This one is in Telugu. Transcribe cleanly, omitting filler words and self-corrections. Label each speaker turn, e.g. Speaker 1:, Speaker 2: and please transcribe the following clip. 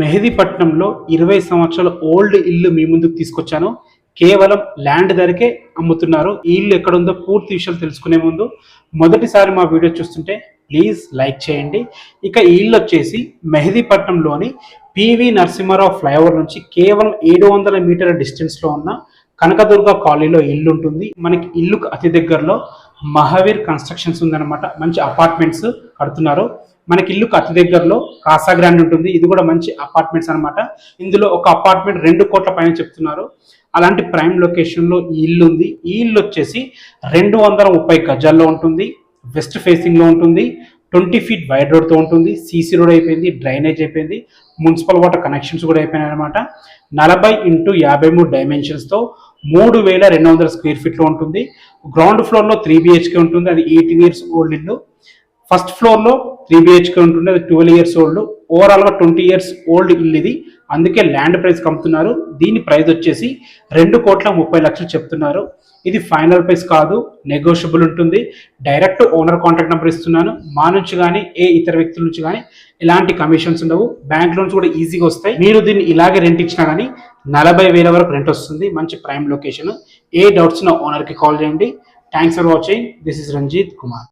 Speaker 1: మెహదీపట్నంలో 20 సంవత్సరాల ఓల్డ్ ఇల్లు మీ ముందుకు తీసుకొచ్చాను. కేవలం ల్యాండ్ ధరకే అమ్ముతున్నారు. ఈ ఇల్లు ఎక్కడుందో పూర్తి విషయాలు తెలుసుకునే ముందు మొదటిసారి మా వీడియో చూస్తుంటే ప్లీజ్ లైక్ చేయండి. ఇక ఈ ఇల్లు వచ్చేసి మెహదీపట్నంలోని పివి నరసింహారావు ఫ్లైఓవర్ నుంచి కేవలం 700 మీటర్ల డిస్టెన్స్లో ఉన్న కనకదుర్గ కాలనీలో ఇల్లు ఉంటుంది. మనకి ఇల్లుకు అతి దగ్గరలో మహావీర్ కన్స్ట్రక్షన్స్ ఉందన్నమాట. మంచి అపార్ట్మెంట్స్ కడుతున్నారు. మనకి ఇల్లుకు అతి దగ్గరలో కాసా గ్రాండ్ ఉంటుంది. ఇది కూడా మంచి అపార్ట్మెంట్స్ అనమాట. ఇందులో ఒక అపార్ట్మెంట్ 2 కోట్ల పైన చెప్తున్నారు. అలాంటి ప్రైమ్ లొకేషన్లో ఈ ఇల్లు ఉంది. ఈ ఇల్లు వచ్చేసి 230 గజాల్లో ఉంటుంది. వెస్ట్ ఫేసింగ్లో ఉంటుంది. 20 ఫీట్ వైడ్ రోడ్తో ఉంటుంది. సీసీ రోడ్ అయిపోయింది, డ్రైనేజ్ అయిపోయింది, మున్సిపల్ వాటర్ కనెక్షన్స్ కూడా అయిపోయినాయి అనమాట. 40x53 డైమెన్షన్స్తో 3200 స్క్వేర్ ఫీట్లో ఉంటుంది. గ్రౌండ్ ఫ్లోర్లో 3 BHK ఉంటుంది. అది 18 years ఓల్డ్ ఇల్లు. ఫస్ట్ ఫ్లోర్లో 3 BHK ఉంటుంది. అది 12 years ఓల్డ్. ఓవరాల్గా 20 years ఓల్డ్ ఇల్లు ఇది. అందుకే ల్యాండ్ ప్రైస్ కమ్ముతున్నారు. దీని ప్రైస్ వచ్చేసి 2,30,00,000 చెప్తున్నారు. ఇది ఫైనల్ ప్రైస్ కాదు, నెగోషియబుల్ ఉంటుంది. డైరెక్ట్ ఓనర్ కాంటాక్ట్ నెంబర్ ఇస్తున్నాను. మా నుంచి కానీ ఏ ఇతర వ్యక్తుల నుంచి కానీ ఎలాంటి కమిషన్స్ ఉండవు. బ్యాంక్ లోన్స్ కూడా ఈజీగా వస్తాయి. మీరు దీన్ని ఇలాగే రెంట్ ఇచ్చినా కానీ 40,000 వరకు రెంట్ వస్తుంది. మంచి ప్రైమ్ లొకేషన్. ఏ డౌట్స్ నా ఓనర్కి కాల్ చేయండి. Thanks for watching. This is Ranjith Kumar.